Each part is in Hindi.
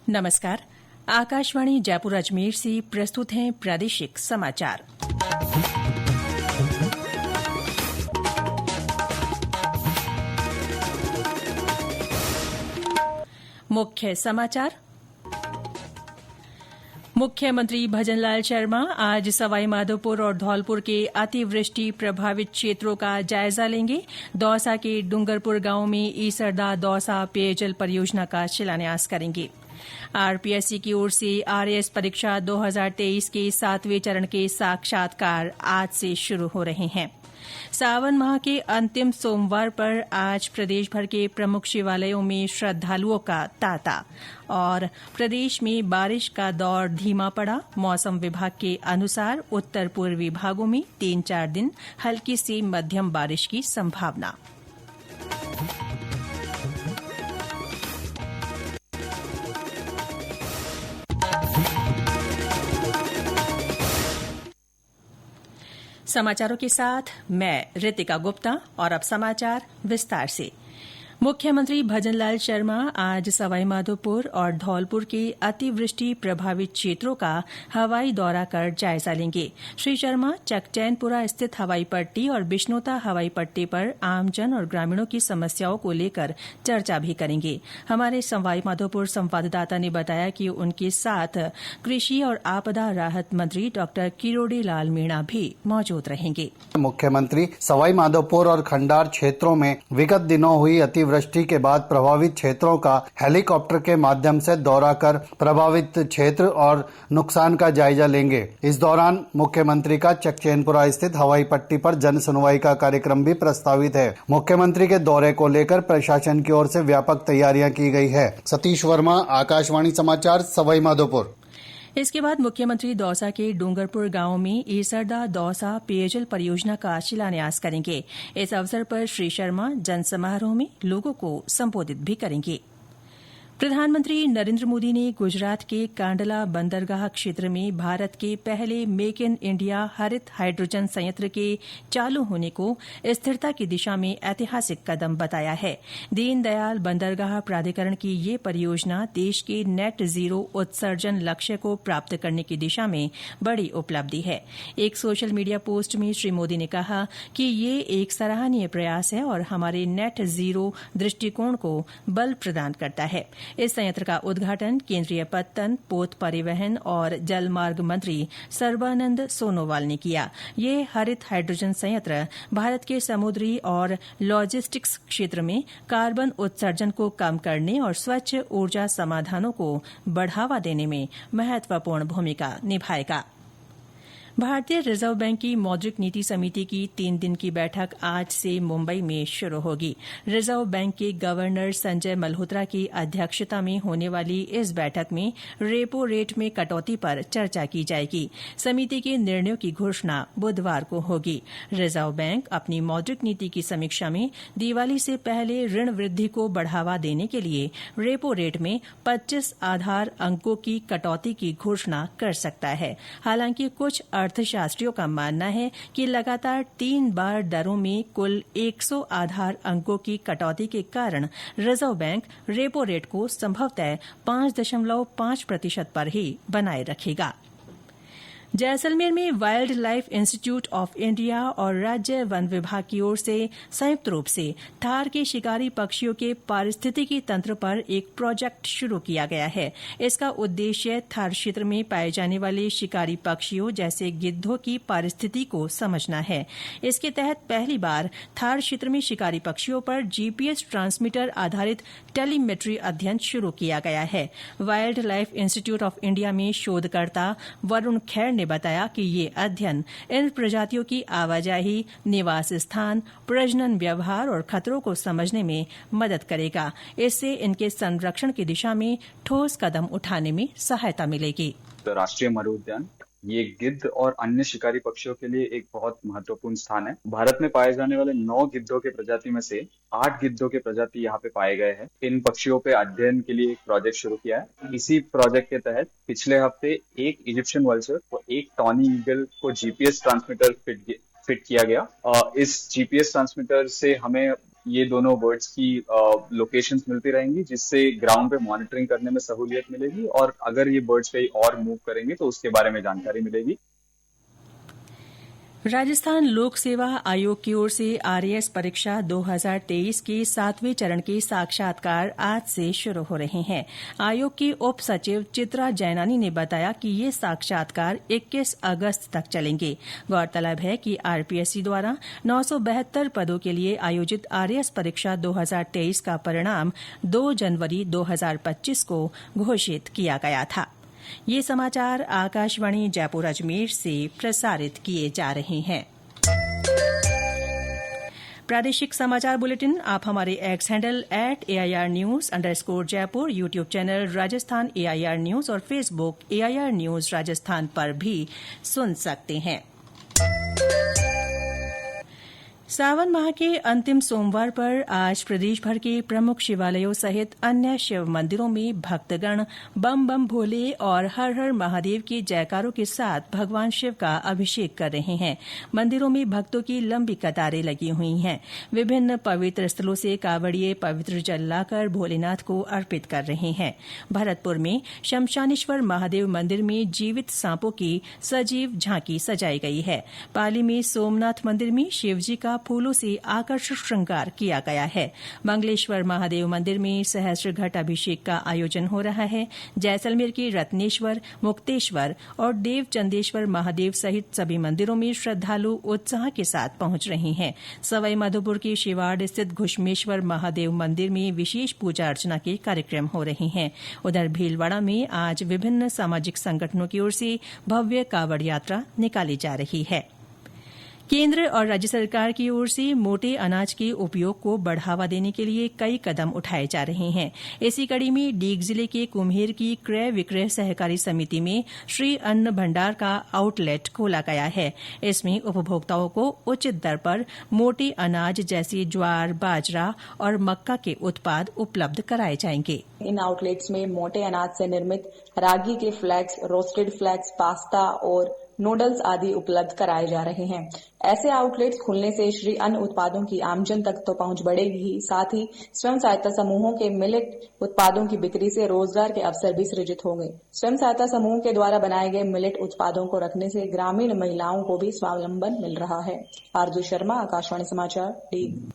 नमस्कार। आकाशवाणी जयपुर अजमेर से प्रस्तुत हैं प्रादेशिक समाचार। मुख्य समाचार। मुख्यमंत्री भजनलाल शर्मा आज सवाईमाधोपुर और धौलपुर के अतिवृष्टि प्रभावित क्षेत्रों का जायजा लेंगे। दौसा के डूंगरपुर गांव में ईसरदा दौसा पेयजल परियोजना का शिलान्यास करेंगे। आरपीएससी की ओर से आरएएस परीक्षा 2023 के 7वें चरण के साक्षात्कार आज से शुरू हो रहे हैं। सावन माह के अंतिम सोमवार पर आज प्रदेश भर के प्रमुख शिवालयों में श्रद्धालुओं का तांता और प्रदेश में बारिश का दौर धीमा पड़ा। मौसम विभाग के अनुसार उत्तर पूर्वी भागों में 3-4 दिन हल्की से मध्यम बारिश की संभावना। समाचारों के साथ मैं रितिका गुप्ता और अब समाचार विस्तार से। मुख्यमंत्री भजनलाल शर्मा आज सवाईमाधोपुर और धौलपुर के अतिवृष्टि प्रभावित क्षेत्रों का हवाई दौरा कर जायजा लेंगे। श्री शर्मा चकचैनपुरा स्थित हवाई पट्टी और बिश्नोता हवाई पट्टी पर आमजन और ग्रामीणों की समस्याओं को लेकर चर्चा भी करेंगे। हमारे सवाईमाधोपुर संवाददाता ने बताया कि उनके साथ कृषि और आपदा राहत मंत्री डॉ किरोड़ी लाल मीणा भी मौजूद रहेंगे। मुख्यमंत्री सवाईमाधोपुर और खंडार क्षेत्रों में विगत दिनों हुई वृष्टि के बाद प्रभावित क्षेत्रों का हेलीकॉप्टर के माध्यम से दौरा कर प्रभावित क्षेत्र और नुकसान का जायजा लेंगे। इस दौरान मुख्यमंत्री का चकचैनपुरा स्थित हवाई पट्टी पर जन सुनवाई का कार्यक्रम भी प्रस्तावित है। मुख्यमंत्री के दौरे को लेकर प्रशासन की ओर से व्यापक तैयारियां की गई है। सतीश वर्मा, आकाशवाणी समाचार, सवाईमाधोपुर। इसके बाद मुख्यमंत्री दौसा के डूंगरपुर गांव में ईसरदा दौसा पेयजल परियोजना का शिलान्यास करेंगे। इस अवसर पर श्री शर्मा जनसमारोह में लोगों को संबोधित भी करेंगे। प्रधानमंत्री नरेंद्र मोदी ने गुजरात के कांडला बंदरगाह क्षेत्र में भारत के पहले मेक इन इंडिया हरित हाइड्रोजन संयंत्र के चालू होने को स्थिरता की दिशा में ऐतिहासिक कदम बताया है। दीनदयाल बंदरगाह प्राधिकरण की ये परियोजना देश के नेट जीरो उत्सर्जन लक्ष्य को प्राप्त करने की दिशा में बड़ी उपलब्धि है। एक सोशल मीडिया पोस्ट में श्री मोदी ने कहा कि ये एक सराहनीय प्रयास है और हमारे नेट जीरो दृष्टिकोण को बल प्रदान करता है। इस संयंत्र का उद्घाटन केंद्रीय पत्तन, पोत परिवहन और जलमार्ग मंत्री सर्बानंद सोनोवाल ने किया। ये हरित हाइड्रोजन संयंत्र भारत के समुद्री और लॉजिस्टिक्स क्षेत्र में कार्बन उत्सर्जन को कम करने और स्वच्छ ऊर्जा समाधानों को बढ़ावा देने में महत्वपूर्ण भूमिका निभाएगा। भारतीय रिजर्व बैंक की मौद्रिक नीति समिति की 3 दिन की बैठक आज से मुंबई में शुरू होगी। रिजर्व बैंक के गवर्नर संजय मल्होत्रा की अध्यक्षता में होने वाली इस बैठक में रेपो रेट में कटौती पर चर्चा की जाएगी। समिति के निर्णयों की घोषणा बुधवार को होगी। रिजर्व बैंक अपनी मौद्रिक नीति की समीक्षा में दिवाली से पहले ऋण वृद्धि को बढ़ावा देने के लिए रेपो रेट में 25 आधार अंकों की कटौती की घोषणा कर सकता है। हालांकि कुछ अर्थशास्त्रियों का मानना है कि लगातार 3 बार दरों में कुल 100 आधार अंकों की कटौती के कारण रिजर्व बैंक रेपो रेट को संभवतः 5.5% पर ही बनाए रखेगा। जैसलमेर में wild life institute of India और राज्य वन विभाग की ओर से संयुक्त रूप से थार के शिकारी पक्षियों के पारिस्थितिकी तंत्र पर एक प्रोजेक्ट शुरू किया गया है। इसका उद्देश्य थार क्षेत्र में पाए जाने वाले शिकारी पक्षियों जैसे गिद्धों की पारिस्थिति को समझना है। इसके तहत पहली बार थार क्षेत्र में शिकारी पक्षियों पर जीपीएस ट्रांसमीटर आधारित टेलीमेट्री अध्ययन शुरू किया गया है। Wild life institute of India में शोधकर्ता वरुण खैर ने बताया कि ये अध्ययन इन प्रजातियों की आवाजाही, निवास स्थान, प्रजनन व्यवहार और खतरों को समझने में मदद करेगा। इससे इनके संरक्षण की दिशा में ठोस कदम उठाने में सहायता मिलेगी। राष्ट्रीय मरु उद्यान ये गिद्ध और अन्य शिकारी पक्षियों के लिए एक बहुत महत्वपूर्ण स्थान है। भारत में पाए जाने वाले 9 गिद्धों के प्रजाति में से 8 गिद्धों के प्रजाति यहाँ पे पाए गए हैं। इन पक्षियों पे अध्ययन के लिए एक प्रोजेक्ट शुरू किया है। इसी प्रोजेक्ट के तहत पिछले हफ्ते एक इजिप्शियन वल्चर और एक टॉनी ईगल को जीपीएस ट्रांसमीटर फिट किया गया। इस जीपीएस ट्रांसमीटर से हमें ये दोनों बर्ड्स की लोकेशंस मिलती रहेंगी, जिससे ग्राउंड पे मॉनिटरिंग करने में सहूलियत मिलेगी और अगर ये बर्ड्स कहीं और मूव करेंगे तो उसके बारे में जानकारी मिलेगी। राजस्थान लोक सेवा आयोग की ओर से आरएएस परीक्षा 2023 के 7वें चरण के साक्षात्कार आज से शुरू हो रहे हैं। आयोग की उप सचिव चित्रा जैनानी ने बताया कि ये साक्षात्कार 21 अगस्त तक चलेंगे। गौरतलब है कि आरपीएससी द्वारा 972 पदों के लिए आयोजित आरएएस परीक्षा 2023 का परिणाम 2 जनवरी 2025 को घोषित किया गया था। ये समाचार आकाशवाणी जयपुर अजमेर से प्रसारित किए जा रहे हैं। प्रादेशिक समाचार बुलेटिन आप हमारे एक्स हैंडल @AIRnews_जयपुर, YouTube channel Rajasthan AIR news और फेसबुक AIR न्यूज राजस्थान पर भी सुन सकते हैं। सावन माह के अंतिम सोमवार पर आज प्रदेश भर के प्रमुख शिवालयों सहित अन्य शिव मंदिरों में भक्तगण बम बम भोले और हर हर महादेव के जयकारों के साथ भगवान शिव का अभिषेक कर रहे हैं। मंदिरों में भक्तों की लंबी कतारें लगी हुई हैं। विभिन्न पवित्र स्थलों से कावड़िए पवित्र जल लाकर भोलेनाथ को अर्पित कर रहे हैं। भरतपुर में शमशानेश्वर महादेव मंदिर में जीवित सांपों की सजीव झांकी सजाई गई है। पाली में सोमनाथ मंदिर में शिवजी का फूलों से आकर्षक श्रृंगार किया गया है। मंगलेश्वर महादेव मंदिर में सहस्त्र घट अभिषेक का आयोजन हो रहा है। जैसलमेर के रत्नेश्वर, मुक्तेश्वर और देवचंदेश्वर महादेव सहित सभी मंदिरों में श्रद्धालु उत्साह के साथ पहुंच रहे हैं। सवाई माधोपुर के शिवाड़ स्थित घुश्मेश्वर महादेव मंदिर में विशेष पूजा अर्चना के कार्यक्रम हो रहे हैं। उधर भीलवाड़ा में आज विभिन्न सामाजिक संगठनों की ओर से भव्य कावड़ यात्रा निकाली जा रही है। केंद्र और राज्य सरकार की ओर से मोटे अनाज के उपयोग को बढ़ावा देने के लिए कई कदम उठाए जा रहे हैं। इसी कड़ी में डीग जिले के कुम्हेर की क्रय विक्रय सहकारी समिति में श्री अन्न भंडार का आउटलेट खोला गया है। इसमें उपभोक्ताओं को उचित दर पर मोटे अनाज जैसे ज्वार, बाजरा और मक्का के उत्पाद उपलब्ध कराए जाएंगे। इन आउटलेट्स में मोटे अनाज से निर्मित रागी के फ्लैक्स, रोस्टेड फ्लैक्स, पास्ता और नूडल्स आदि उपलब्ध कराए जा रहे हैं। ऐसे आउटलेट्स खुलने से श्री अन्न उत्पादों की आमजन तक तो पहुंच बढ़ेगी ही, साथ ही स्वयं सहायता समूहों के मिलेट उत्पादों की बिक्री से रोजगार के अवसर भी सृजित होंगे। स्वयं सहायता समूह के द्वारा बनाए गए मिलेट उत्पादों को रखने से ग्रामीण महिलाओं को भी स्वावलंबन मिल रहा है। आरजू शर्मा, आकाशवाणी समाचार, डीग।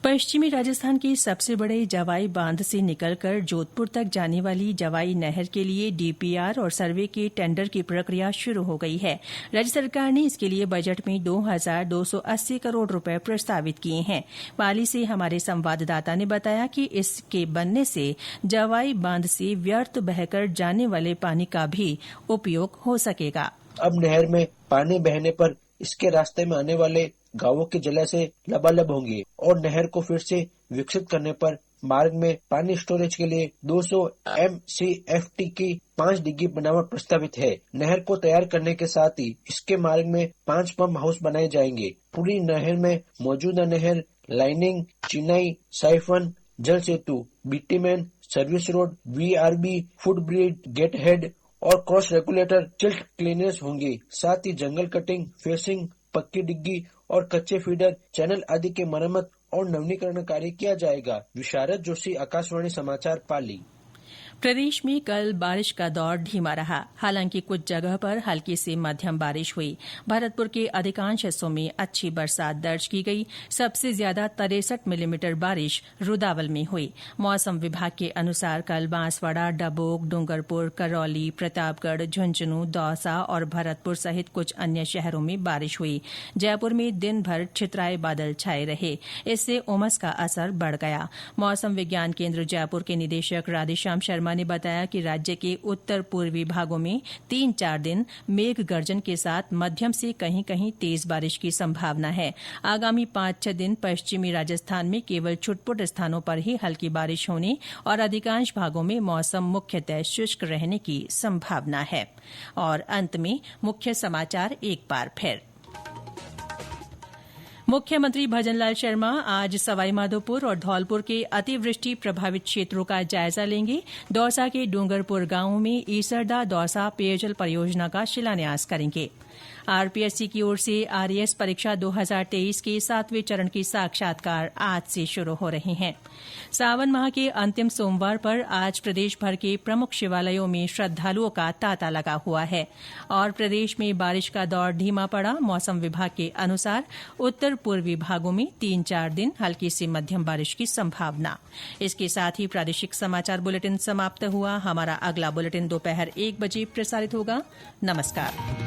पश्चिमी राजस्थान के सबसे बड़े जवाई बांध से निकलकर जोधपुर तक जाने वाली जवाई नहर के लिए डीपीआर और सर्वे के टेंडर की प्रक्रिया शुरू हो गई है। राज्य सरकार ने इसके लिए बजट में 2280 करोड़ रुपए प्रस्तावित किए हैं। पाली से हमारे संवाददाता ने बताया कि इसके बनने से जवाई बांध से व्यर्थ बहकर जाने वाले पानी का भी उपयोग हो सकेगा। अब नहर में पानी बहने पर इसके रास्ते में आने वाले गांवों के जलाशय लबालब होंगे और नहर को फिर से विकसित करने पर मार्ग में पानी स्टोरेज के लिए 200 MCFT की 5 डिग्गी बनावट प्रस्तावित है। नहर को तैयार करने के साथ ही इसके मार्ग में 5 पंप हाउस बनाए जाएंगे। पूरी नहर में मौजूदा नहर, लाइनिंग, चिनाई, साइफन, जल सेतु, bitumen, service road, VRB, foot bridge, gate head और क्रॉस रेगुलेटर, सिल्ट क्लीनर्स होंगे। साथ ही जंगल कटिंग, फेसिंग, पक्की डिग्गी और कच्चे फीडर, चैनल आदि के मरम्मत और नवीनीकरण कार्य किया जाएगा। विशारद जोशी, आकाशवाणी समाचार, पाली। प्रदेश में कल बारिश का दौर धीमा रहा। हालांकि कुछ जगह पर हल्की से मध्यम बारिश हुई। भरतपुर के अधिकांश हिस्सों में अच्छी बरसात दर्ज की गई। सबसे ज्यादा 63 मिलीमीटर बारिश रुदावल में हुई। मौसम विभाग के अनुसार कल बांसवाड़ा, डबोक, डूंगरपुर, करौली, प्रतापगढ़, झुंझुनूं, दौसा और भरतपुर सहित कुछ अन्य शहरों में बारिश हुई। जयपुर में दिन भर छितराए बादल छाए रहे। इससे उमस का असर बढ़ गया। मौसम विज्ञान केंद्र जयपुर के निदेशक राधेश्याम शर्मा ने बताया कि राज्य के उत्तर पूर्वी भागों में 3-4 दिन मेघ गर्जन के साथ मध्यम से कहीं कहीं तेज बारिश की संभावना है। आगामी 5-6 दिन पश्चिमी राजस्थान में केवल छुटपुट स्थानों पर ही हल्की बारिश होने और अधिकांश भागों में मौसम मुख्यतः शुष्क रहने की संभावना है। और अंत में मुख्य समाचार एक बार फिर। मुख्यमंत्री भजनलाल शर्मा आज सवाईमाधोपुर और धौलपुर के अतिवृष्टि प्रभावित क्षेत्रों का जायजा लेंगे। दौसा के डूंगरपुर गांव में ईसरदा दौसा पेयजल परियोजना का शिलान्यास करेंगे। आरपीएससी की ओर से आरएएस परीक्षा 2023 के 7वें चरण के साक्षात्कार आज से शुरू हो रहे हैं। सावन माह के अंतिम सोमवार पर आज प्रदेश भर के प्रमुख शिवालयों में श्रद्धालुओं का तांता लगा हुआ है और प्रदेश में बारिश का दौर धीमा पड़ा। मौसम विभाग के अनुसार उत्तर पूर्वी भागों में 3-4 दिन हल्की से मध्यम बारिश की संभावना। इसके साथ ही प्रादेशिक समाचार बुलेटिन समाप्त हुआ। हमारा अगला बुलेटिन दोपहर 1 बजे प्रसारित होगा। नमस्कार।